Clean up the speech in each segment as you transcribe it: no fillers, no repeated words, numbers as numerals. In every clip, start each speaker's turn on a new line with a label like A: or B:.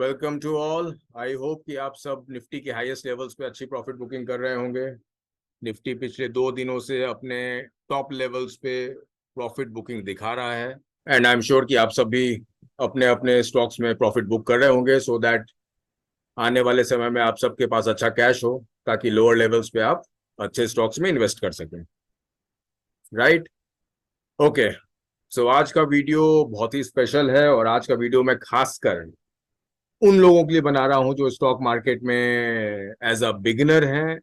A: Welcome to all. I hope कि आप सब निफ्टी के हाईएस्ट लेवल्स पे अच्छी प्रॉफिट बुकिंग कर रहे होंगे। निफ्टी पिछले 2 दिनों से अपने टॉप लेवल्स पे प्रॉफिट बुकिंग दिखा रहा है एंड आई एम श्योर कि आप सब भी अपने अपने स्टॉक्स में प्रॉफिट बुक कर रहे होंगे सो दैट आने वाले समय में आप सबके पास अच्छा कैश हो ताकि लोअर लेवल्स पे आप अच्छे स्टॉक्स में इन्वेस्ट कर सकें। Right, okay. सो आज का वीडियो बहुत ही स्पेशल है और आज का वीडियो मैं खासकर उन लोगों के लिए बना रहा हूं जो स्टॉक मार्केट में एज अ बिगिनर हैं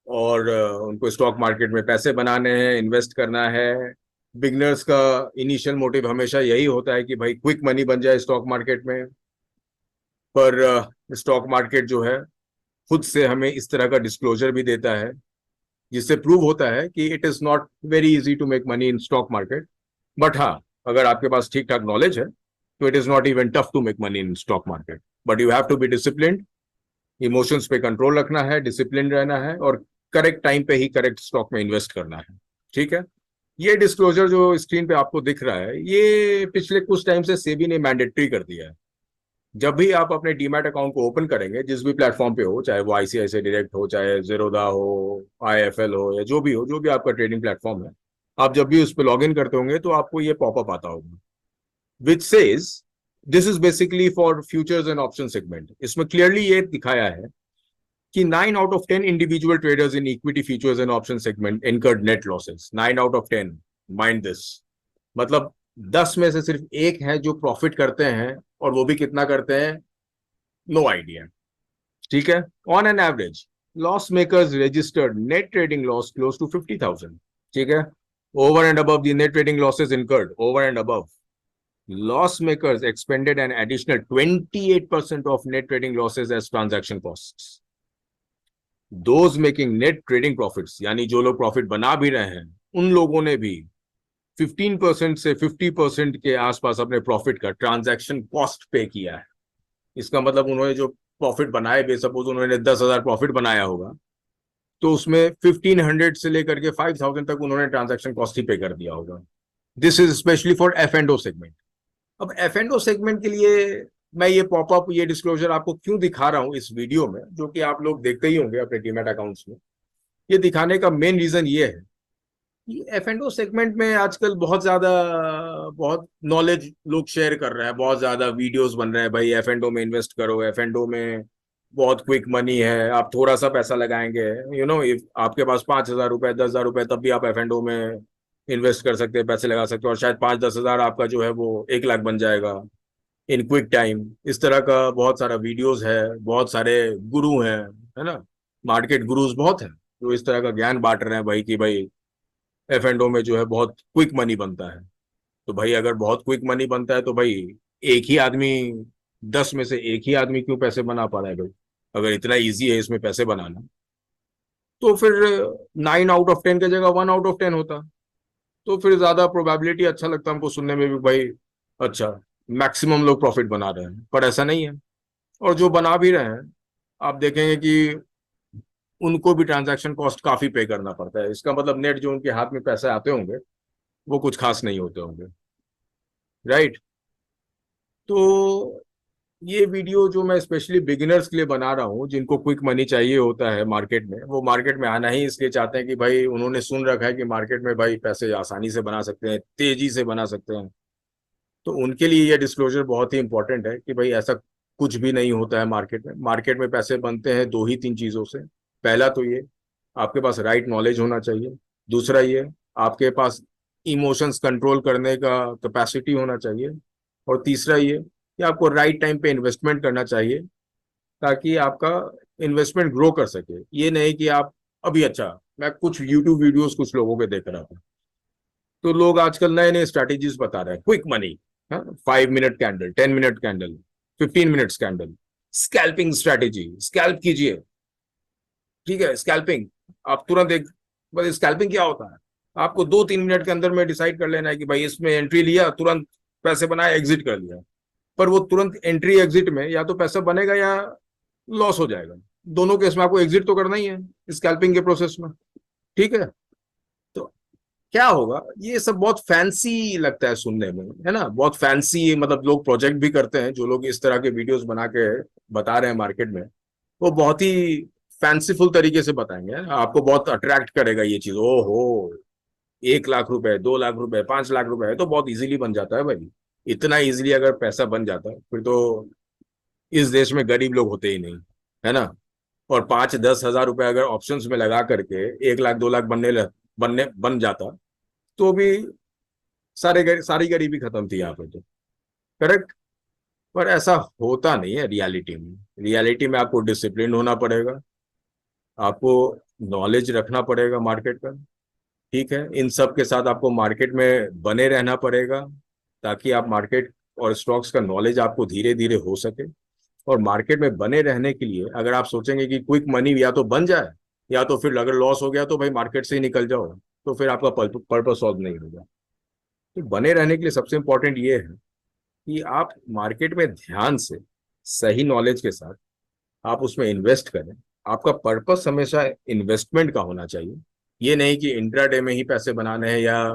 A: और उनको स्टॉक मार्केट में पैसे बनाने हैं, इन्वेस्ट करना है। बिगिनर्स का इनिशियल मोटिव हमेशा यही होता है कि भाई क्विक मनी बन जाए स्टॉक मार्केट में, पर स्टॉक मार्केट जो है खुद से हमें इस तरह का डिस्क्लोजर भी देता है जिससे प्रूव होता है कि it is not very easy to make money in stock market. But हाँ, अगर आपके पास ठीक ठाक नॉलेज है तो it is not even tough to make money in stock market, but you have to be disciplined. Emotions पे control रखना है, डिसिप्लिन रहना है और करेक्ट टाइम पे ही करेक्ट स्टॉक में इन्वेस्ट करना है। ठीक है, ये डिस्क्लोजर जो स्क्रीन पे आपको दिख रहा है ये पिछले कुछ टाइम से सेबी ने मैंडेटरी कर दिया है। जब भी आप अपने डीमैट अकाउंट को ओपन करेंगे, जिस भी प्लेटफॉर्म पे हो, चाहे वो आईसीआईसीआई डायरेक्ट हो, चाहे जीरोधा हो, आईएफएल हो, या जो भी हो, जो भी आपका ट्रेडिंग प्लेटफॉर्म है, आप जब भी उस पर लॉग इन करते होंगे तो आपको ये पॉपअप आता होगा which says this is basically for futures and option segment. इसमें क्लियरली ये दिखाया है कि 9 out of 10 individual traders in equity futures and option segment incurred net losses. 9 out of 10, mind this. मतलब 10 में से सिर्फ एक है जो प्रॉफिट करते हैं, और वो भी कितना करते हैं, नो आइडिया। ठीक है, on an average loss makers registered net trading loss close to 50,000। ठीक है, over and above the net trading losses incurred, over and above, loss makers expended an additional 28% of net trading losses as transaction costs. Those making net trading profits, यानी जो लोग profit बना भी रहे हैं, उन लोगों ने भी 15% से 50% के आसपास अपने प्रॉफिट का ट्रांजैक्शन कॉस्ट पे किया है। इसका मतलब उन्होंने जो प्रॉफिट बनाए, बेसपोज उन्होंने 10,000 प्रॉफिट बनाया होगा तो उसमें 1500 से लेकर के 5000 तक उन्होंने ट्रांजैक्शन कॉस्ट ही पे कर दिया होगा। This is specially for F and O segment. अब एफ एंड ओ सेगमेंट के लिए मैं ये पॉपअप, ये डिस्क्लोजर आपको क्यों दिखा रहा हूं इस वीडियो में, जो कि आप लोग देखते ही होंगे अपने डीमैट अकाउंट्स में। ये दिखाने का मेन रीजन ये है कि एफ एंड ओ सेगमेंट में आजकल बहुत नॉलेज लोग शेयर कर रहे हैं, बहुत ज्यादा वीडियोस बन रहे हैं, भाई एफ एंड ओ में इन्वेस्ट करो, एफ एंड ओ में बहुत क्विक मनी है, आप थोड़ा सा पैसा लगाएंगे, इफ आपके पास 5,000 रुपए, 10,000 रुपए, तब भी आप एफ एंड ओ में इन्वेस्ट कर सकते हैं, पैसे लगा सकते हैं, और शायद 5-10 हजार आपका जो है वो 1 लाख बन जाएगा इन क्विक टाइम। इस तरह का बहुत सारा वीडियोस है, बहुत सारे गुरु हैं, है ना, मार्केट गुरुज बहुत हैं जो इस तरह का ज्ञान बांट रहे हैं भाई कि भाई एफ एंड ओ में जो है बहुत क्विक मनी बनता है। तो भाई अगर बहुत क्विक मनी बनता है तो भाई एक ही आदमी, 10 में से एक ही आदमी क्यों पैसे बना पा रहा है भाई? अगर इतना इजी है इसमें पैसे बनाना तो फिर 9 आउट ऑफ 10 की जगह 1 आउट ऑफ 10 होता, तो फिर ज्यादा प्रोबेबिलिटी अच्छा लगता हमको सुनने में भी, भाई अच्छा मैक्सिमम लोग प्रॉफिट बना रहे हैं। पर ऐसा नहीं है, और जो बना भी रहे हैं आप देखेंगे कि उनको भी ट्रांजैक्शन कॉस्ट काफी पे करना पड़ता है। इसका मतलब नेट जो उनके हाथ में पैसे आते होंगे वो कुछ खास नहीं होते होंगे। राइट, तो ये वीडियो जो मैं स्पेशली बिगिनर्स के लिए बना रहा हूँ, जिनको क्विक मनी चाहिए होता है मार्केट में, वो मार्केट में आना ही इसलिए चाहते हैं कि भाई उन्होंने सुन रखा है कि मार्केट में भाई पैसे आसानी से बना सकते हैं, तेजी से बना सकते हैं। तो उनके लिए ये डिस्क्लोजर बहुत ही इंपॉर्टेंट है कि भाई ऐसा कुछ भी नहीं होता है मार्केट में। मार्केट में पैसे बनते हैं दो ही तीन चीजों से। पहला तो ये, आपके पास राइट नॉलेज होना चाहिए। दूसरा ये, आपके पास इमोशंस कंट्रोल करने का कैपेसिटी होना चाहिए। और तीसरा ये कि आपको राइट टाइम पे इन्वेस्टमेंट करना चाहिए ताकि आपका इन्वेस्टमेंट ग्रो कर सके। ये नहीं कि आप अभी, अच्छा मैं कुछ यूट्यूब वीडियोस कुछ लोगों के देख रहा था, तो लोग आजकल नए नए स्ट्रैटेजीज बता रहे हैं, quick money, 5 minute candle, 10 minute candle, 15 minute candle, scalping strategy, scalp कीजिए। ठीक है, स्कैल्पिंग आप तुरंत एक, बस स्कैल्पिंग क्या होता है, आपको 2-3 मिनट के अंदर में डिसाइड कर लेना है कि भाई इसमें एंट्री लिया, तुरंत पैसे बनाए, एग्जिट कर लिया। पर वो तुरंत एंट्री एग्जिट में या तो पैसा बनेगा या लॉस हो जाएगा। दोनों केस में आपको एग्जिट तो करना ही है स्कैल्पिंग के प्रोसेस में। ठीक है, तो क्या होगा, ये सब बहुत फैंसी लगता है सुनने में, है ना, बहुत फैंसी, मतलब लोग प्रोजेक्ट भी करते हैं, जो लोग इस तरह के वीडियोस बना के बता रहे हैं मार्केट में, वो बहुत ही फैंसीफुल तरीके से बताएंगे, आपको बहुत अट्रैक्ट करेगा ये चीज। ओहो, 1 लाख रुपए, 2 लाख रुपए, 5 लाख रुपए तो बहुत इजीली बन जाता है भाई। इतना इजीली अगर पैसा बन जाता है फिर तो इस देश में गरीब लोग होते ही नहीं, है ना। और 5-10 हजार रुपए अगर ऑप्शंस में लगा करके 1 लाख 2 लाख बनने बन जाता तो भी सारी गरीबी खत्म थी यहाँ पे तो। करेक्ट। पर ऐसा होता नहीं है रियलिटी में। रियलिटी में आपको डिसिप्लिन होना पड़ेगा, आपको नॉलेज रखना पड़ेगा मार्केट का। ठीक है, इन सब के साथ आपको मार्केट में बने रहना पड़ेगा, ताकि आप मार्केट और स्टॉक्स का नॉलेज आपको धीरे धीरे हो सके। और मार्केट में बने रहने के लिए अगर आप सोचेंगे कि क्विक मनी या तो बन जाए, या तो फिर अगर लॉस हो गया तो भाई मार्केट से ही निकल जाओ, तो फिर आपका पर्पस सॉल्व नहीं होगा। तो बने रहने के लिए सबसे इंपॉर्टेंट ये है कि आप मार्केट में ध्यान से, सही नॉलेज के साथ आप उसमें इन्वेस्ट करें। आपका पर्पस हमेशा इन्वेस्टमेंट का होना चाहिए। ये नहीं कि इंट्राडे में ही पैसे बनाने हैं या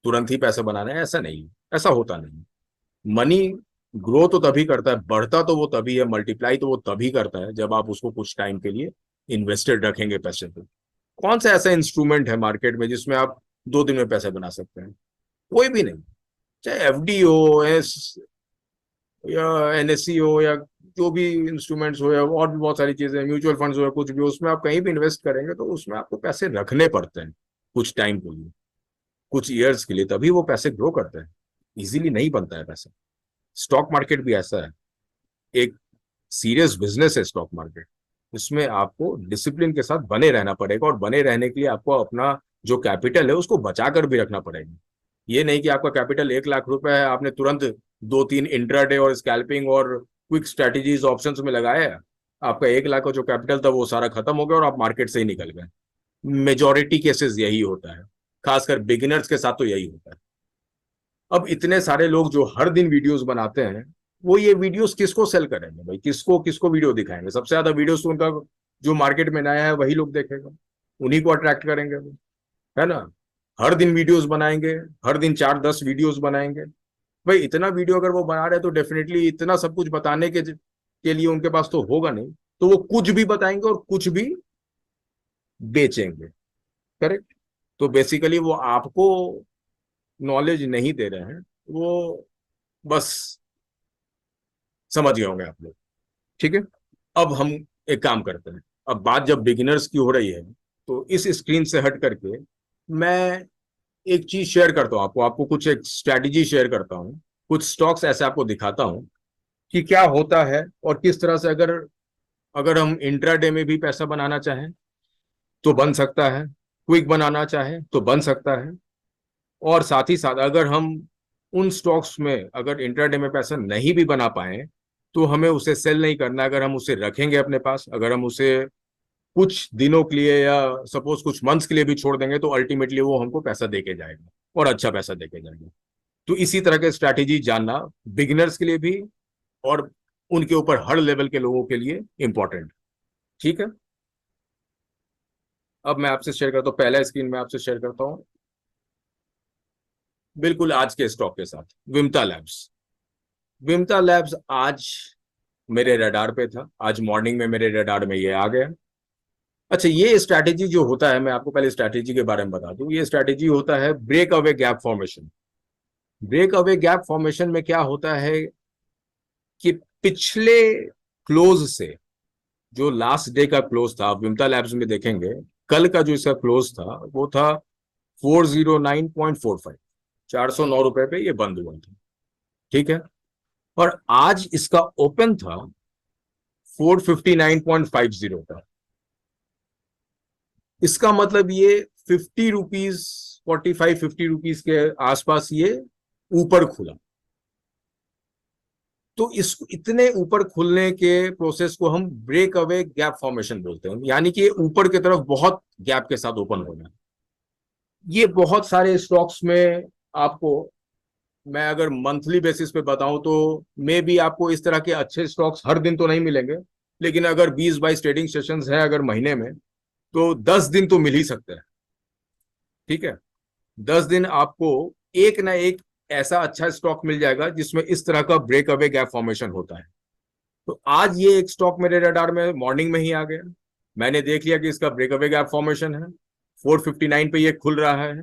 A: तुरंत ही पैसे बनाने हैं, ऐसा नहीं, ऐसा होता नहीं। मनी ग्रो तो तभी करता है, बढ़ता तो वो तभी है, मल्टीप्लाई तो वो तभी करता है जब आप उसको कुछ टाइम के लिए इन्वेस्टेड रखेंगे पैसे को। कौन सा ऐसा इंस्ट्रूमेंट है मार्केट में जिसमें आप 2 दिन में पैसे बना सकते हैं? कोई भी नहीं। चाहे एफडी हो, एस या एनएससी हो, या जो भी इंस्ट्रूमेंट्स हो, या और भी बहुत सारी चीजें, म्यूचुअल फंड्स हो या कुछ भी हो, उसमें आप कहीं भी इन्वेस्ट करेंगे तो उसमें आपको पैसे रखने पड़ते हैं कुछ टाइम के लिए, कुछ ईयर्स के लिए, तभी वो पैसे ग्रो करते हैं। इजीली नहीं बनता है पैसा। स्टॉक मार्केट भी ऐसा है, एक सीरियस बिजनेस है स्टॉक मार्केट। इसमें आपको डिसिप्लिन के साथ बने रहना पड़ेगा, और बने रहने के लिए आपको अपना जो कैपिटल है उसको बचा कर भी रखना पड़ेगा। ये नहीं कि आपका कैपिटल 1 लाख रुपए है, आपने तुरंत 2-3 इंट्राडे और स्कैल्पिंग और क्विक स्ट्रेटेजीज ऑप्शंस में लगाया है, आपका 1 लाख का जो कैपिटल था वो सारा खत्म हो गया और आप मार्केट से ही निकल गए। मेजोरिटी केसेस यही होता है, खासकर बिगिनर्स के साथ तो यही होता है। अब इतने सारे लोग जो हर दिन वीडियोस बनाते हैं, वो ये वीडियोस किसको सेल करेंगे भाई? किसको किसको वीडियो दिखाएंगे? सबसे ज्यादा वीडियोस तो उनका जो मार्केट में नया है वही लोग देखेगा, उन्हीं को अट्रैक्ट करेंगे वो, है ना। हर दिन वीडियोस बनाएंगे, हर दिन 4-10 वीडियोस बनाएंगे। भाई इतना वीडियो अगर वो बना रहे हैं तो डेफिनेटली इतना सब कुछ बताने के लिए उनके पास तो होगा नहीं, तो वो कुछ भी बताएंगे और कुछ भी बेचेंगे। करेक्ट। तो बेसिकली वो आपको नॉलेज नहीं दे रहे हैं, वो बस, समझ गए होंगे आप लोग। ठीक है। अब हम एक काम करते हैं, अब बात जब बिगिनर्स की हो रही है तो इस स्क्रीन से हट करके मैं एक चीज शेयर करता हूँ आपको, कुछ एक स्ट्रैटेजी शेयर करता हूँ, कुछ स्टॉक्स ऐसे आपको दिखाता हूँ कि क्या होता है और किस तरह से अगर अगर हम इंट्राडे में भी पैसा बनाना चाहें तो बन सकता है, क्विक बनाना चाहें तो बन सकता है। और साथ ही साथ अगर हम उन स्टॉक्स में अगर इंट्राडे में पैसा नहीं भी बना पाए तो हमें उसे सेल नहीं करना। अगर हम उसे रखेंगे अपने पास, अगर हम उसे कुछ दिनों के लिए या सपोज कुछ मंथ्स के लिए भी छोड़ देंगे तो अल्टीमेटली वो हमको पैसा देके जाएगा, और अच्छा पैसा देके जाएगा। तो इसी तरह के स्ट्रैटेजी जानना बिगिनर्स के लिए भी और उनके ऊपर हर लेवल के लोगों के लिए इंपॉर्टेंट। ठीक है। अब मैं आपसे शेयर करता हूँ, पहला स्क्रीन में आपसे शेयर करता हूँ बिल्कुल आज के स्टॉक के साथ, विमता लैब्स। विमता लैब्स आज मेरे रडार पे था, आज मॉर्निंग में मेरे रडार में ये आ गया। अच्छा, ये स्ट्रैटेजी जो होता है, मैं आपको पहले स्ट्रैटेजी के बारे में बता दूं, ये स्ट्रैटेजी होता है breakaway gap formation. Breakaway gap formation में क्या होता है कि पिछले क्लोज से, जो लास्ट डे का क्लोज था, आप विमता लैब्स में देखेंगे कल का जो इसका क्लोज था वो था 409.45, 409 रुपए पे ये बंद हुआ था। ठीक है। और आज इसका ओपन था 459.50 का। इसका मतलब ये 50 रुपीज, 45-50 रुपीज के आसपास ये ऊपर खुला। तो इस इतने ऊपर खुलने के प्रोसेस को हम ब्रेक अवे गैप फॉर्मेशन बोलते हैं, यानी कि ऊपर की तरफ बहुत गैप के साथ ओपन होना। ये बहुत सारे स्टॉक्स में आपको, मैं अगर मंथली बेसिस पे बताऊं तो मे भी आपको इस तरह के अच्छे स्टॉक्स हर दिन तो नहीं मिलेंगे, लेकिन अगर 20-22 ट्रेडिंग सेशंस हैं अगर महीने में, तो 10 दिन तो मिल ही सकते हैं। ठीक है। 10 दिन आपको एक ना एक ऐसा अच्छा स्टॉक मिल जाएगा जिसमें इस तरह का ब्रेक अवे गैप फॉर्मेशन होता है। तो आज ये एक स्टॉक मेरे रडार में मॉर्निंग में ही आ गया। मैंने देख लिया कि इसका ब्रेक अवे गैप फॉर्मेशन है, 459 पे ये खुल रहा है।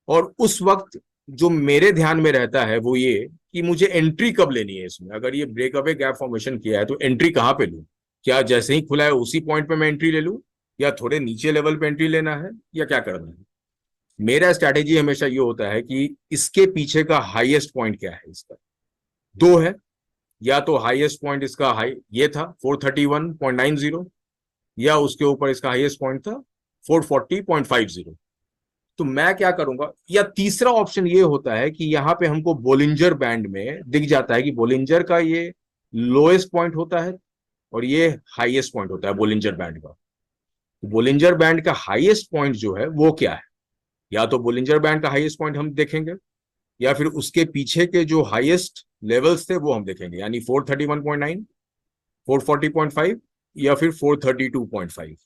A: और उस वक्त जो मेरे ध्यान में रहता है वो ये कि मुझे एंट्री कब लेनी है इसमें। अगर ये ब्रेक अवे गैप फॉर्मेशन किया है तो एंट्री कहाँ पे लूं? क्या जैसे ही खुला है उसी पॉइंट पे मैं एंट्री ले लूं, या थोड़े नीचे लेवल पे एंट्री लेना है, या क्या करना है? मेरा स्ट्रैटेजी हमेशा ये होता है कि इसके पीछे का हाईएस्ट पॉइंट क्या है इसका। दो है, या तो हाईएस्ट पॉइंट इसका हाई ये था 431.90, या उसके ऊपर इसका हाईएस्ट पॉइंट था 440.50। तो मैं क्या करूंगा, या तीसरा ऑप्शन ये होता है कि यहां पे हमको बोलिंजर बैंड में दिख जाता है कि बोलिंजर का ये लोएस्ट पॉइंट होता है और ये हाईएस्ट पॉइंट होता है बोलिंजर बैंड का। बोलिंजर बैंड का हाईएस्ट पॉइंट जो है वो क्या है, या तो बोलिंजर बैंड का हाईएस्ट पॉइंट हम देखेंगे, या फिर उसके पीछे के जो हाईएस्ट लेवल्स थे वो हम देखेंगे, यानी 431.9, 440.5, या फिर 432.5।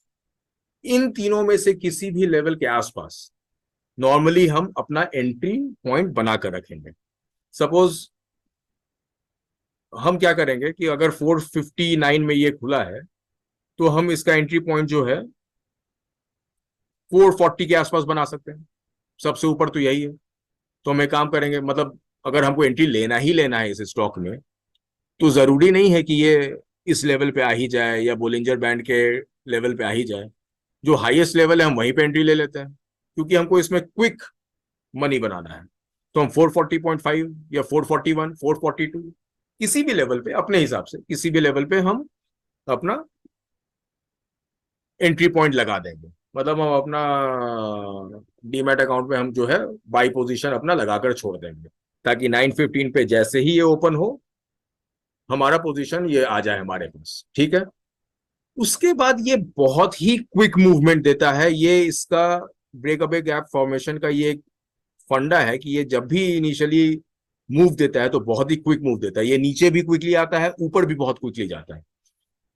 A: इन तीनों में से किसी भी लेवल के आसपास नॉर्मली हम अपना एंट्री पॉइंट बनाकर रखेंगे। सपोज हम क्या करेंगे कि अगर 459 में ये खुला है तो हम इसका एंट्री पॉइंट जो है 440 के आसपास बना सकते हैं। सबसे ऊपर तो यही है। तो हम एक काम करेंगे, मतलब अगर हमको एंट्री लेना ही लेना है इस स्टॉक में, तो जरूरी नहीं है कि ये इस लेवल पे आ ही जाए या बोलिंजर बैंड के लेवल पे आ ही जाए। जो हाईएस्ट लेवल है हम वहीं पे एंट्री ले लेते हैं, क्योंकि हमको इसमें क्विक मनी बनाना है। तो हम 440.5 या 441, 442, किसी भी लेवल पे अपने हिसाब से किसी भी लेवल पे हम अपना एंट्री पॉइंट लगा देंगे। मतलब हम अपना डीमैट अकाउंट में हम जो है बाई पोजीशन अपना लगाकर छोड़ देंगे, ताकि 9:15 पे जैसे ही ये ओपन हो हमारा पोजीशन ये आ जाए हमारे पास। ठीक है। उसके बाद ये बहुत ही क्विक मूवमेंट देता है। ये इसका ब्रेक अवे गैप फॉर्मेशन का ये फंडा है कि ये जब भी इनिशियली मूव देता है तो बहुत ही क्विक मूव देता है। ये नीचे भी क्विकली आता है, ऊपर भी बहुत क्विकली जाता है।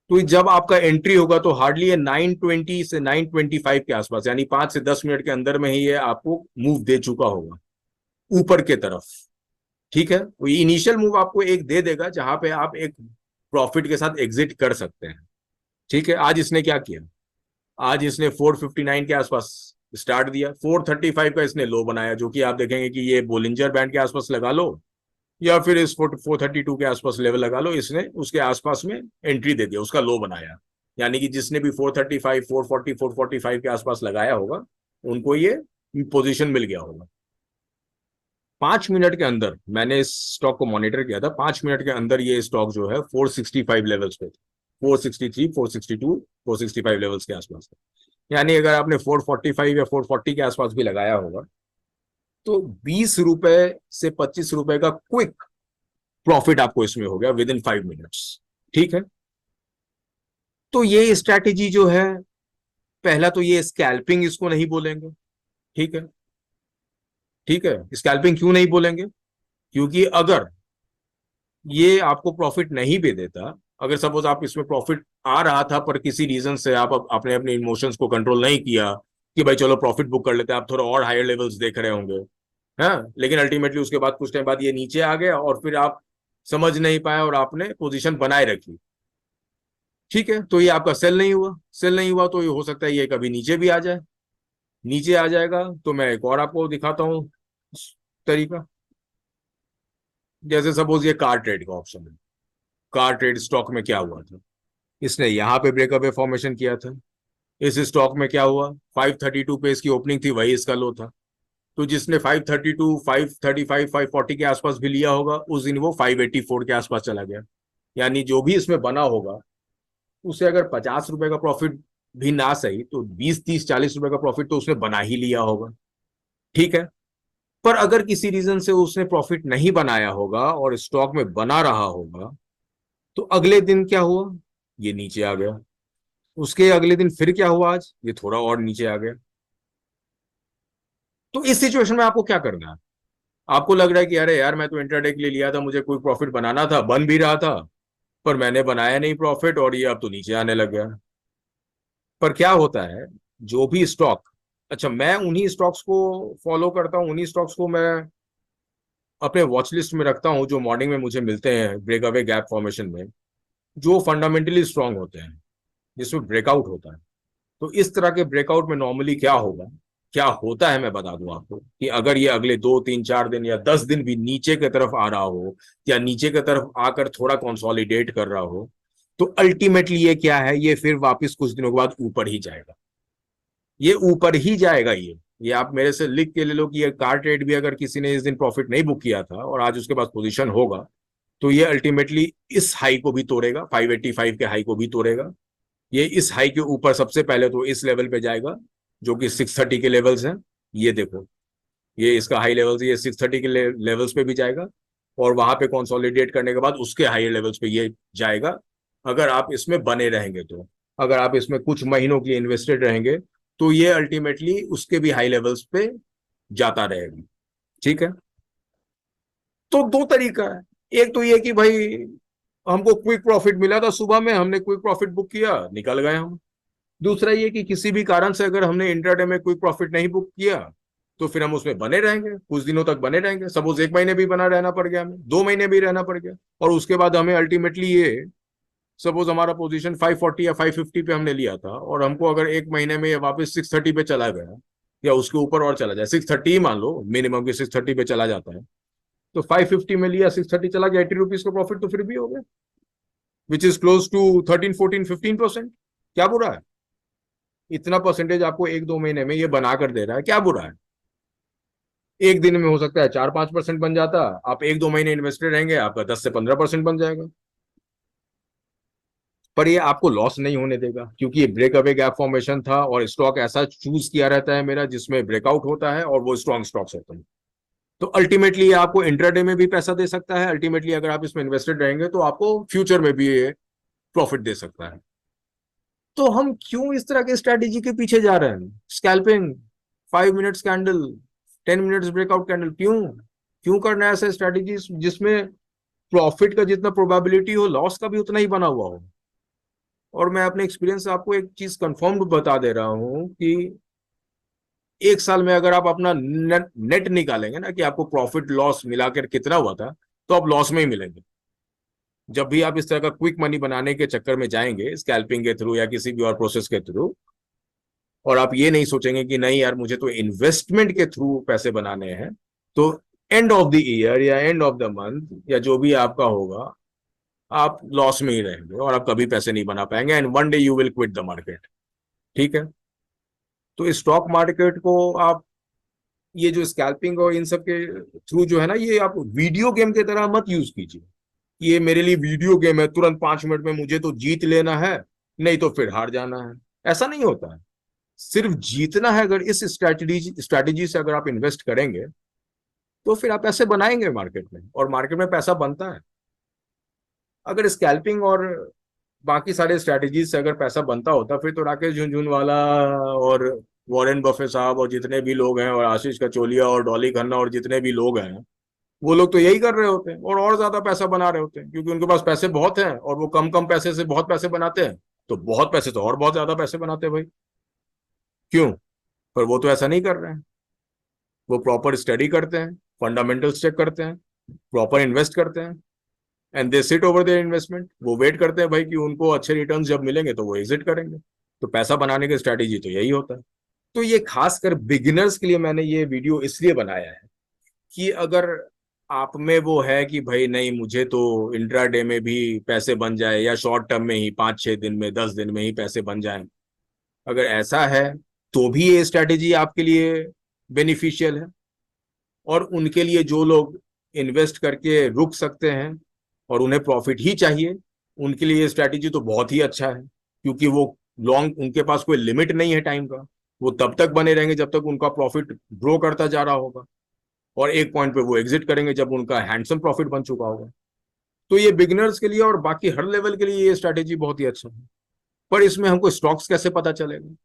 A: तो जब आपका एंट्री होगा तो हार्डली ये 920 से 925 के आसपास, यानी 5 से 10 मिनट के अंदर में ही ये आपको मूव दे चुका होगा ऊपर के तरफ। ठीक है। तो ये इनिशियल मूव आपको एक दे देगा जहां पे आप एक प्रॉफिट के साथ एग्जिट कर सकते हैं। ठीक है। आज इसने क्या किया, आज इसने 459 के आसपास स्टार्ट दिया, 435 का इसने लो बनाया, जो कि आप देखेंगे कि ये बोलिंजर बैंड के आसपास लगा लो या फिर इस 432 के आसपास लेवल लगा लो, इसने उसके आसपास में एंट्री दे दिया, उसका लो बनाया। यानी कि जिसने भी 435, 440, 445 के आसपास लगाया होगा उनको ये पोजीशन मिल गया होगा। 5 मिनट के अंदर मैंने इस स्टॉक को मॉनिटर किया था, 5 मिनट के अंदर ये स्टॉक जो है 465 लेवल्स पे, 463, 462, 465 लेवल्स के आसपास। यानी अगर आपने 445 या 440 के आसपास भी लगाया होगा तो 20 रुपए से 25 रुपए का क्विक प्रॉफिट आपको इसमें हो गया विद इन 5 मिनट्स। ठीक है। तो ये स्ट्रैटेजी जो है, पहला तो ये स्कैल्पिंग इसको नहीं बोलेंगे। ठीक है। ठीक है। स्कैल्पिंग क्यों नहीं बोलेंगे? क्योंकि अगर ये आपको प्रॉफिट नहीं भी देता, अगर सपोज आप इसमें प्रॉफिट आ रहा था पर किसी रीजन से आप अपने अपने इमोशंस को कंट्रोल नहीं किया कि भाई चलो प्रॉफिट बुक कर लेते हैं, आप थोड़ा और हायर लेवल्स देख रहे होंगे, हाँ, लेकिन अल्टीमेटली उसके बाद कुछ टाइम बाद ये नीचे आ गया और फिर आप समझ नहीं पाए और आपने पोजीशन बनाए रखी। ठीक है। तो ये आपका सेल नहीं हुआ, सेल नहीं हुआ तो ये हो सकता है ये कभी नीचे भी आ जाए। नीचे आ जाएगा तो मैं एक और आपको दिखाता हूँ तरीका। जैसे सपोज ये कार ट्रेड का ऑप्शन है। कार ट्रेड स्टॉक में क्या हुआ था, इसने यहाँ पे ब्रेकअप फॉर्मेशन किया था। इस स्टॉक में क्या हुआ, 532 पे इसकी ओपनिंग थी, वही इसका लो था। तो जिसने 532, 535, 540 के आसपास भी लिया होगा उस दिन वो 584 के आसपास चला गया। यानी जो भी इसमें बना होगा उसे अगर 50 रुपए का प्रॉफिट भी ना सही तो 20, 30, 40 रुपए का प्रॉफिट तो उसने बना ही लिया होगा। ठीक है। पर अगर किसी रीजन से उसने प्रॉफिट नहीं बनाया होगा और स्टॉक में बना रहा होगा तो अगले दिन क्या हुआ, ये नीचे आ गया। उसके अगले दिन फिर क्या हुआ, आज ये थोड़ा और नीचे आ गया। तो इस सिचुएशन में आपको क्या करना है? आपको लग रहा है कि अरे यार मैं तो इंट्राडे के लिए लिया था, मुझे कोई प्रॉफिट बनाना था, बन भी रहा था, पर मैंने बनाया नहीं प्रॉफिट और ये अब तो नीचे आने लग गया। पर क्या होता है, जो भी स्टॉक अच्छा, मैं उन्हीं स्टॉक्स को फॉलो करता हूँ, उन्हीं स्टॉक्स को मैं अपने वॉच लिस्ट में रखता हूँ जो मॉर्निंग में मुझे मिलते हैं ब्रेकअवे गैप फॉर्मेशन में, जो फंडामेंटली स्ट्रांग होते हैं, जिसमें ब्रेकआउट होता है। तो इस तरह के ब्रेकआउट में नॉर्मली क्या होगा, क्या होता है मैं बता दूं आपको, कि अगर ये अगले 2 3 4 दिन या 10 दिन भी नीचे की तरफ आ रहा हो, या नीचे की तरफ आकर थोड़ा कंसोलिडेट कर रहा हो, तो अल्टीमेटली ये क्या है, ये फिर वापस कुछ दिनों के बाद ऊपर ही जाएगा। ये ऊपर ही जाएगा। ये आप मेरे से लिख के ले लो कि ये कार ट्रेड भी अगर किसी ने इस दिन प्रॉफिट नहीं बुक किया था और आज उसके पास पोजीशन होगा, तो ये अल्टीमेटली इस हाई को भी तोड़ेगा, 585 के हाई को भी तोड़ेगा। ये इस हाई के ऊपर सबसे पहले तो इस लेवल पे जाएगा, जो कि 630 के लेवल्स हैं। ये देखो, ये इसका हाई लेवल्स, ये 630 के लेवल्स पे भी जाएगा, और वहां पे कंसोलिडेट करने के बाद उसके हाई लेवल्स पे ये जाएगा, अगर आप इसमें बने रहेंगे तो। अगर आप इसमें कुछ महीनों के लिए इन्वेस्टेड रहेंगे, तो ये अल्टीमेटली उसके भी हाई लेवल्स पे जाता रहेगा। ठीक है। तो दो तरीका है। एक तो ये कि भाई हमको क्विक प्रॉफिट मिला था सुबह में, हमने क्विक प्रॉफिट बुक किया, निकल गए हम। दूसरा ये कि किसी भी कारण से अगर हमने इंट्राडे में क्विक प्रॉफिट नहीं बुक किया, तो फिर हम उसमें बने रहेंगे, कुछ दिनों तक बने रहेंगे। सपोज 1 महीने भी बना रहना पड़ गया, हमें 2 महीने भी रहना पड़ गया, और उसके बाद हमें अल्टीमेटली ये, सपोज हमारा पोजीशन 540 या 550 पे हमने लिया था, और हमको अगर 1 महीने में ये वापस 630 पे चला गया, या उसके ऊपर और चला जाए, 630 मान लो मिनिमम की 630 पे चला जाता है, तो 550 में लिया, 630 चला गया, 80 रुपीज का प्रॉफिट तो फिर भी हो गया, विच इज क्लोज टू 13 14 15%। क्या बुरा है? इतना परसेंटेज आपको 1 2 महीने में ये बना कर दे रहा है, क्या बुरा है? एक दिन में हो सकता है 4 5% बन जाता, आप 1 2 महीने इन्वेस्टेड रहेंगे, आपका 10 से 15% बन जाएगा। पर ये आपको लॉस नहीं होने देगा, क्योंकि ये ब्रेक अवे गैप फॉर्मेशन था, और स्टॉक ऐसा चूज किया रहता है मेरा जिसमें ब्रेकआउट होता है और वो स्ट्रॉन्ग स्टॉक्स होते हैं। तो अल्टीमेटली ये आपको इंट्राडे में भी पैसा दे सकता है, अल्टीमेटली अगर आप इसमें इन्वेस्टेड रहेंगे तो आपको फ्यूचर में भी ये प्रॉफिट दे सकता है। तो हम क्यों इस तरह के स्ट्रेटेजी के पीछे जा रहे हैं? Scalping, 5 minutes candle, 10 minutes breakout candle, क्यों क्यों करना है ऐसे स्ट्रेटेजी जिसमें प्रॉफिट का जितना प्रोबेबिलिटी हो, लॉस का भी उतना ही बना हुआ हो? और मैं अपने एक्सपीरियंस से आपको एक चीज कंफर्म बता दे रहा हूं कि 1 साल में अगर आप अपना नेट निकालेंगे ना, कि आपको प्रॉफिट लॉस मिलाकर कितना हुआ था, तो आप लॉस में ही मिलेंगे। जब भी आप इस तरह का क्विक मनी बनाने के चक्कर में जाएंगे, स्कैल्पिंग के थ्रू या किसी भी और प्रोसेस के थ्रू, और आप ये नहीं सोचेंगे कि नहीं यार मुझे तो इन्वेस्टमेंट के थ्रू पैसे बनाने हैं, तो एंड ऑफ द ईयर या एंड ऑफ द मंथ या जो भी आपका होगा, आप लॉस में ही रहेंगे और आप कभी पैसे नहीं बना पाएंगे, and one day you will quit the market. ठीक है। तो स्टॉक मार्केट को आप, ये जो स्कैल्पिंग और इन सब के थ्रू जो है ना, ये आप वीडियो गेम की तरह मत यूज कीजिए। ये मेरे लिए वीडियो गेम है, तुरंत 5 मिनट में मुझे तो जीत लेना है, नहीं तो फिर हार जाना है। ऐसा नहीं होता है। सिर्फ जीतना है। अगर इस स्ट्रैटेजी से अगर आप इन्वेस्ट करेंगे, तो फिर आप पैसे बनाएंगे मार्केट में, और मार्केट में पैसा बनता है। अगर स्कैल्पिंग और बाकी सारे स्ट्रैटेजीज से अगर पैसा बनता होता, फिर तो राकेश झुनझुनवाला और वॉरेन बफे साहब और जितने भी लोग हैं, और आशीष कचोलिया और डॉली खन्ना और जितने भी लोग हैं, वो लोग तो यही कर रहे होते हैं और ज्यादा पैसा बना रहे होते हैं, क्योंकि उनके पास पैसे बहुत हैं और वो कम कम पैसे से बहुत पैसे बनाते हैं। तो बहुत पैसे तो और बहुत ज्यादा पैसे बनाते हैं भाई। क्यों? पर वो तो ऐसा नहीं कर रहे हैं। वो प्रॉपर स्टडी करते हैं, फंडामेंटल्स चेक करते हैं, प्रॉपर इन्वेस्ट करते हैं, and they sit over their investment. वो वेट करते हैं भाई कि उनको अच्छे रिटर्न जब मिलेंगे तो वो एग्जिट करेंगे। तो पैसा बनाने की स्ट्रैटेजी तो यही होता है। तो ये खासकर बिगिनर्स के लिए मैंने ये वीडियो इसलिए बनाया है, कि अगर आप में वो है कि भाई नहीं मुझे तो इंट्राडे में भी पैसे बन जाए, या शॉर्ट टर्म में ही 5 6 दिन में 10 दिन में ही पैसे बन जाए, अगर ऐसा है तो भी ये स्ट्रैटेजी आपके लिए बेनिफिशियल है। और उनके लिए जो लोग इन्वेस्ट करके रुक सकते हैं और उन्हें प्रॉफिट ही चाहिए, उनके लिए ये स्ट्रैटेजी तो बहुत ही अच्छा है, क्योंकि वो लॉन्ग, उनके पास कोई लिमिट नहीं है टाइम का। वो तब तक बने रहेंगे जब तक उनका प्रॉफिट ग्रो करता जा रहा होगा, और एक पॉइंट पे वो एग्जिट करेंगे जब उनका हैंडसम प्रॉफिट बन चुका होगा। तो ये बिगिनर्स के लिए और बाकी हर लेवल के लिए ये स्ट्रैटेजी बहुत ही अच्छा है। पर इसमें हमको स्टॉक्स कैसे पता चलेगा?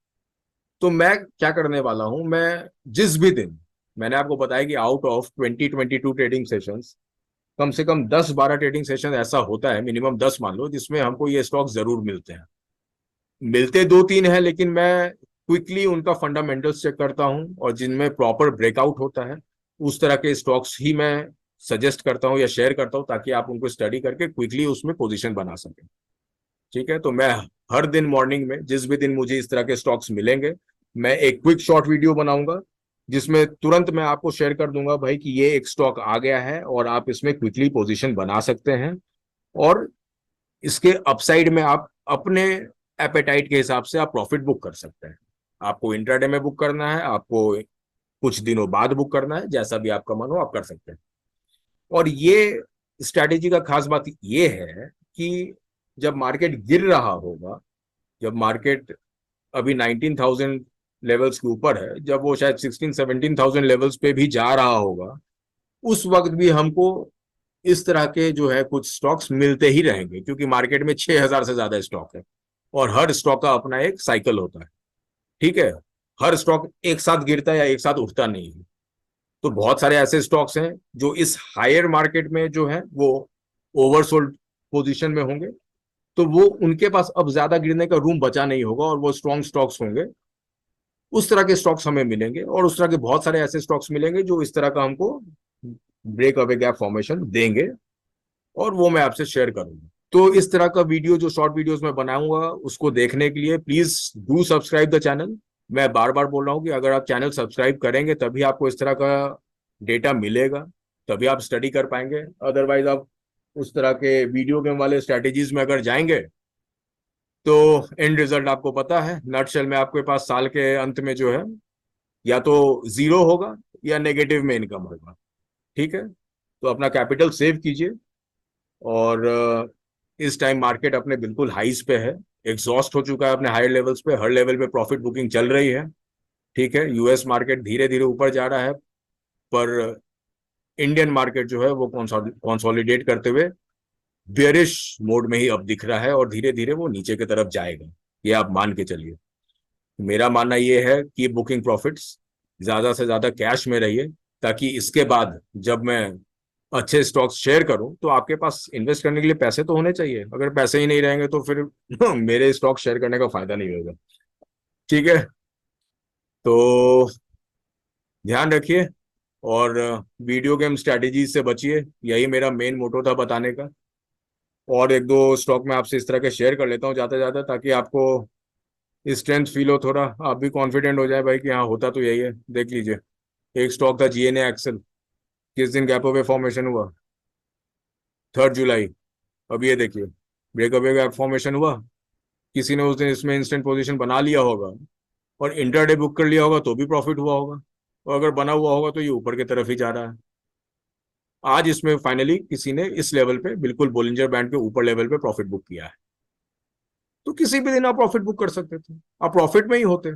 A: तो मैं क्या करने वाला हूं, मैं जिस भी दिन, मैंने आपको बताया कि आउट ऑफ 20 22 ट्रेडिंग सेशंस, कम से कम 10 12 ट्रेडिंग सेशन ऐसा होता है, मिनिमम 10 मान लो, जिसमें हमको ये स्टॉक जरूर मिलते हैं। मिलते 2 3 है, लेकिन मैं क्विकली उनका फंडामेंटल्स चेक करता हूँ, और जिनमें प्रॉपर ब्रेकआउट होता है उस तरह के स्टॉक्स ही मैं सजेस्ट करता हूँ या शेयर करता हूँ, ताकि आप उनको स्टडी करके क्विकली उसमें पोजीशन बना सकें। ठीक है, तो मैं हर दिन मॉर्निंग में, जिस भी दिन मुझे इस तरह के स्टॉक्स मिलेंगे, मैं एक क्विक शॉर्ट वीडियो बनाऊंगा, जिसमें तुरंत मैं आपको शेयर कर दूंगा भाई कि ये एक स्टॉक आ गया है और आप इसमें क्विकली पोजीशन बना सकते हैं, और इसके अपसाइड में आप अपने एपेटाइट के हिसाब से आप प्रॉफिट बुक कर सकते हैं। आपको इंट्राडे में बुक करना है, आपको कुछ दिनों बाद बुक करना है, जैसा भी आपका मन हो आप कर सकते हैं। और ये स्ट्रैटेजी का खास बात ये है कि जब मार्केट गिर रहा होगा, जब मार्केट अभी 19,000 लेवल्स के ऊपर है, जब वो शायद 16-17,000 लेवल्स पे भी जा रहा होगा, उस वक्त भी हमको इस तरह के जो है कुछ स्टॉक्स मिलते ही रहेंगे, क्योंकि मार्केट में 6,000 से ज्यादा स्टॉक है और हर स्टॉक का अपना एक साइकिल होता है। ठीक है, हर स्टॉक एक साथ गिरता है या एक साथ उठता नहीं है। तो बहुत सारे ऐसे स्टॉक्स हैं जो इस हायर मार्केट में जो है वो ओवरसोल्ड पोजीशन में होंगे, तो वो उनके पास अब ज्यादा गिरने का रूम बचा नहीं होगा और वो स्ट्रॉन्ग स्टॉक्स होंगे। उस तरह के स्टॉक्स हमें मिलेंगे, और उस तरह के बहुत सारे ऐसे स्टॉक्स मिलेंगे जो इस तरह का हमको ब्रेक अवे गैप फॉर्मेशन देंगे, और वो मैं आपसे शेयर करूंगा। तो इस तरह का वीडियो, जो शॉर्ट वीडियोस मैं बनाऊंगा, उसको देखने के लिए please do subscribe the channel. मैं बार बार बोल रहा हूँ कि अगर आप चैनल सब्सक्राइब करेंगे तभी आपको इस तरह का डेटा मिलेगा, तभी आप स्टडी कर पाएंगे। अदरवाइज आप उस तरह के वीडियो गेम वाले स्ट्रैटेजीज में अगर जाएंगे तो एंड रिजल्ट आपको पता है, नटशेल में आपके पास साल के अंत में जो है या तो जीरो होगा या नेगेटिव में इनकम होगा। ठीक है, तो अपना कैपिटल सेव कीजिए, और इस टाइम मार्केट अपने बिल्कुल हाईज पे है, एग्जॉस्ट हो चुका है अपने हायर लेवल्स पे, हर लेवल पे प्रॉफिट बुकिंग चल रही है। ठीक है, यूएस मार्केट धीरे धीरे ऊपर जा रहा है, पर इंडियन मार्केट जो है वो कंसोलिडेट करते हुए बेरिश मोड में ही अब दिख रहा है, और धीरे धीरे वो नीचे की तरफ जाएगा, ये आप मान के चलिए। मेरा मानना ये है कि बुकिंग प्रॉफिट्स, ज्यादा से ज्यादा कैश में रहिए, ताकि इसके बाद जब मैं अच्छे स्टॉक्स शेयर करूं तो आपके पास इन्वेस्ट करने के लिए पैसे तो होने चाहिए। अगर पैसे ही नहीं रहेंगे तो फिर मेरे स्टॉक शेयर करने का फायदा नहीं होगा। ठीक है, तो ध्यान रखिए, और वीडियो गेम स्ट्रैटेजी से बचिए, यही मेरा मेन मोटो था बताने का। और एक दो स्टॉक मैं आपसे इस तरह के शेयर कर लेता हूँ जाते जाते, ताकि आपको स्ट्रेंथ फील हो, थोड़ा आप भी कॉन्फिडेंट हो जाए भाई कि हाँ होता तो यही है। देख लीजिए, एक स्टॉक था जीएनए एक्सेल, किस दिन गैप अवे फॉर्मेशन हुआ? 3 जुलाई। अब ये देखिए, ब्रेक अवे गैप फॉर्मेशन हुआ, किसी ने उस दिन इसमें इंस्टेंट पोजीशन बना लिया होगा और इंटरडे बुक कर लिया होगा तो भी प्रॉफिट हुआ होगा, और अगर बना हुआ होगा तो ये ऊपर की तरफ ही जा रहा है। आज इसमें फाइनली किसी ने इस लेवल पे, बिल्कुल बोलिंजर बैंड के ऊपर लेवल पे प्रॉफिट बुक किया है। तो किसी भी दिन आप प्रॉफिट बुक कर सकते थे, आप प्रॉफिट में ही होते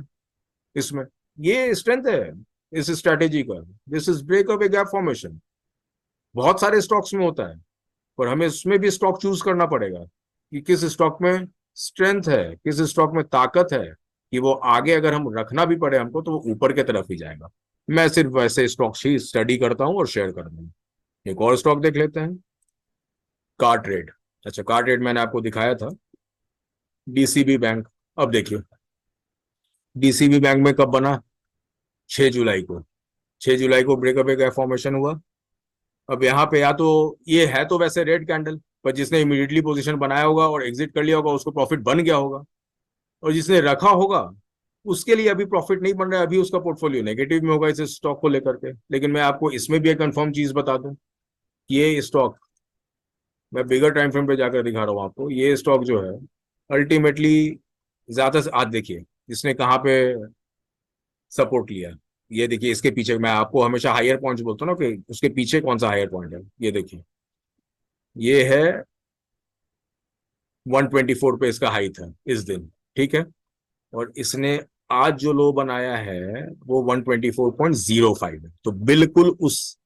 A: इसमें। ये स्ट्रेंथ है इस स्ट्रैटेजी का, this is breakaway gap formation. बहुत सारे स्टॉक्स में होता है, पर हमें इसमें भी स्टॉक चूज करना पड़ेगा कि किस स्टॉक में स्ट्रेंथ है, किस स्टॉक में ताकत है, कि वो आगे अगर हम रखना भी पड़े हमको तो वो ऊपर की तरफ ही जाएगा। मैं सिर्फ वैसे स्टॉक्स ही स्टडी करता हूँ और शेयर करता हूँ। एक और स्टॉक देख लेते हैं, कार ट्रेड। अच्छा, कार ट्रेड मैंने आपको दिखाया था, डीसीबी बैंक। अब देखिए, डीसीबी बैंक में कब बना? 6 जुलाई को। 6 जुलाई को ब्रेकअप गैप फॉर्मेशन हुआ। अब यहाँ पे या तो ये है तो वैसे रेड कैंडल, पर जिसने इमीडिएटली पोजीशन बनाया होगा और एग्जिट कर लिया होगा उसको प्रॉफिट बन गया होगा, और जिसने रखा होगा उसके लिए अभी प्रॉफिट नहीं बन रहा है, अभी उसका पोर्टफोलियो नेगेटिव में होगा इस स्टॉक को लेकर के। लेकिन मैं आपको इसमें भी एक कंफर्म चीज बता दूं कि ये स्टॉक, मैं बिगर टाइम फ्रेम पे जाकर दिखा रहा हूँ आपको, ये स्टॉक जो है अल्टीमेटली ज्यादा से, आज देखिए इसने कहाँ पे सपोर्ट लिया। ये देखिए, इसके पीछे मैं आपको हमेशा हायर पॉइंट्स बोलता हूँ ना, कि उसके पीछे कौन सा हायर पॉइंट है। ये देखिए, ये है 124 पे इसका हाई था इस दिन। ठीक है, और इसने आज जो लो बनाया है वो 124.05 है, तो बिल्कुल उस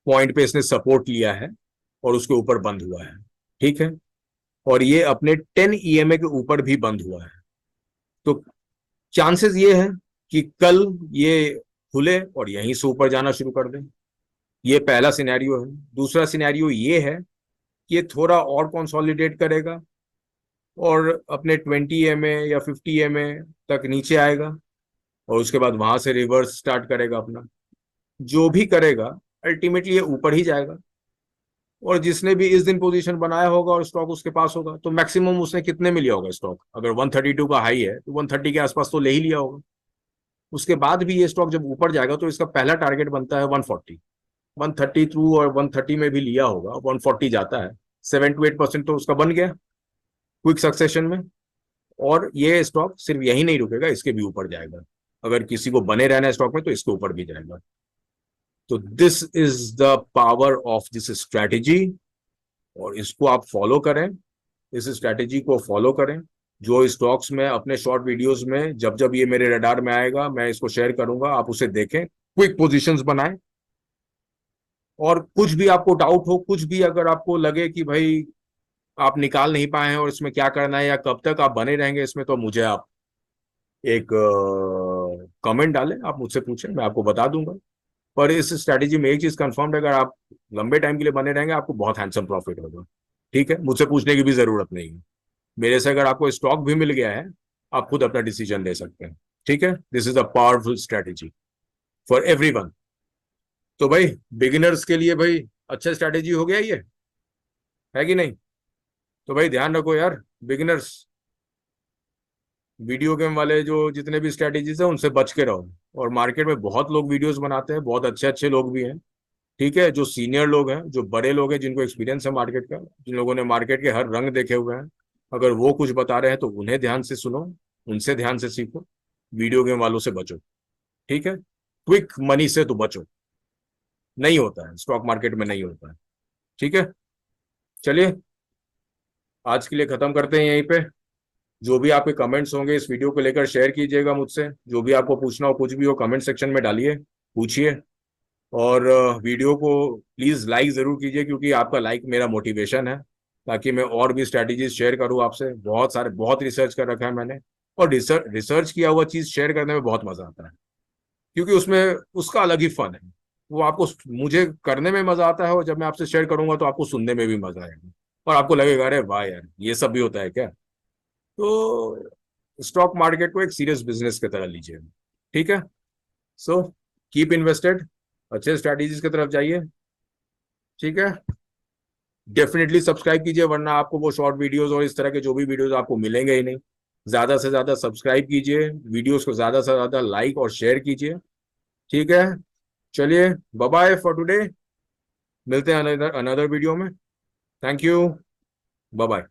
A: पॉइंट पे इसने सपोर्ट लिया है और उसके ऊपर बंद हुआ है। ठीक है, और ये अपने 10 ईएमए के ऊपर भी बंद हुआ है। तो चांसेस ये है कि कल ये खुले और यहीं से ऊपर जाना शुरू कर दे। ये पहला सिनेरियो है। दूसरा सिनेरियो ये है कि ये थोड़ा और कंसोलिडेट करेगा और अपने 20 ईएमए या 50 ईएमए तक नीचे आएगा, और उसके बाद वहां से रिवर्स स्टार्ट करेगा अपना। जो भी करेगा अल्टीमेटली ये ऊपर ही जाएगा। और जिसने भी इस दिन पोजीशन बनाया होगा और स्टॉक उसके पास होगा, तो मैक्सिमम उसने कितने में लिया होगा स्टॉक? अगर 132 का हाई है तो 130 के आसपास तो ले ही लिया होगा। उसके बाद भी ये स्टॉक जब ऊपर जाएगा तो इसका पहला टारगेट बनता है 140। 130 थ्रू और 130 में भी लिया होगा, 140 जाता है, 7 to 8% तो उसका बन गया क्विक सक्सेशन में। और ये स्टॉक सिर्फ यही नहीं रुकेगा, इसके भी ऊपर जाएगा। अगर किसी को बने रहना है स्टॉक में तो इसके ऊपर भी जाएगा। तो this is the power of this strategy, और इसको आप फॉलो करें, इस स्ट्रैटेजी को फॉलो करें। जो स्टॉक्स में अपने शॉर्ट वीडियोस में जब जब ये मेरे रडार में आएगा मैं इसको शेयर करूंगा, आप उसे देखें, क्विक पोजीशंस बनाएं। और कुछ भी आपको डाउट हो, कुछ भी अगर आपको लगे कि भाई आप निकाल नहीं पाए हैं और इसमें क्या करना है या कब तक आप बने रहेंगे इसमें, तो मुझे आप एक कमेंट डालें, आप मुझसे पूछें, मैं आपको बता दूंगा। पर इस स्ट्रैटेजी में एक चीज कंफर्म है, अगर आप लंबे टाइम के लिए बने रहेंगे आपको बहुत हैंडसम प्रॉफिट होगा। ठीक है, मुझसे पूछने की भी जरूरत नहीं है। मेरे से अगर आपको स्टॉक भी मिल गया है, आप खुद अपना डिसीजन ले सकते हैं। ठीक है, this is a powerful strategy for everyone. तो भाई बिगिनर्स के लिए भाई अच्छा स्ट्रैटेजी हो गया ये, है कि नहीं? तो भाई ध्यान रखो यार बिगिनर्स, वीडियो गेम वाले जो जितने भी स्ट्रैटेजीज है उनसे बच के रहो। और मार्केट में बहुत लोग वीडियोस बनाते हैं, बहुत अच्छे अच्छे लोग भी हैं। ठीक है, जो सीनियर लोग हैं, जो बड़े लोग हैं, जिनको एक्सपीरियंस है मार्केट का, जिन लोगों ने मार्केट के हर रंग देखे हुए हैं, अगर वो कुछ बता रहे हैं तो उन्हें ध्यान से सुनो, उनसे ध्यान से सीखो। वीडियो गेम वालों से बचो। ठीक है, क्विक मनी से तो बचो, नहीं होता है स्टॉक मार्केट में, नहीं होता है। ठीक है, चलिए आज के लिए खत्म करते हैं यहीं पे। जो भी आपके कमेंट्स होंगे इस वीडियो को लेकर शेयर कीजिएगा मुझसे। जो भी आपको पूछना हो, कुछ भी हो, कमेंट सेक्शन में डालिए, पूछिए। और वीडियो को प्लीज लाइक जरूर कीजिए, क्योंकि आपका लाइक मेरा मोटिवेशन है, ताकि मैं और भी स्ट्रैटेजीज शेयर करूं आपसे। बहुत सारे, बहुत रिसर्च कर रखा है मैंने। और रिसर्च रिसर्च किया हुआ चीज शेयर करने में बहुत मजा आता है, क्योंकि उसमें उसका अलग ही फन है। वो आपको, मुझे करने में मजा आता है, और जब मैं आपसे शेयर करूंगा तो आपको सुनने में भी मजा आएगा। और आपको लगेगा अरे वाह यार, ये सब भी होता है क्या। तो स्टॉक मार्केट को एक सीरियस बिजनेस की तरह लीजिए। ठीक है, सो कीप इन्वेस्टेड, अच्छे स्ट्रैटेजीज की तरफ जाइए। ठीक है, डेफिनेटली सब्सक्राइब कीजिए, वरना आपको वो शॉर्ट वीडियोस और इस तरह के जो भी वीडियोस आपको मिलेंगे ही नहीं। ज्यादा से ज्यादा सब्सक्राइब कीजिए, वीडियोस को ज्यादा से ज्यादा लाइक और शेयर कीजिए। ठीक है, चलिए बाय बाय फॉर टुडे। मिलते हैं अनदर अनदर वीडियो में। Thank you, bye bye.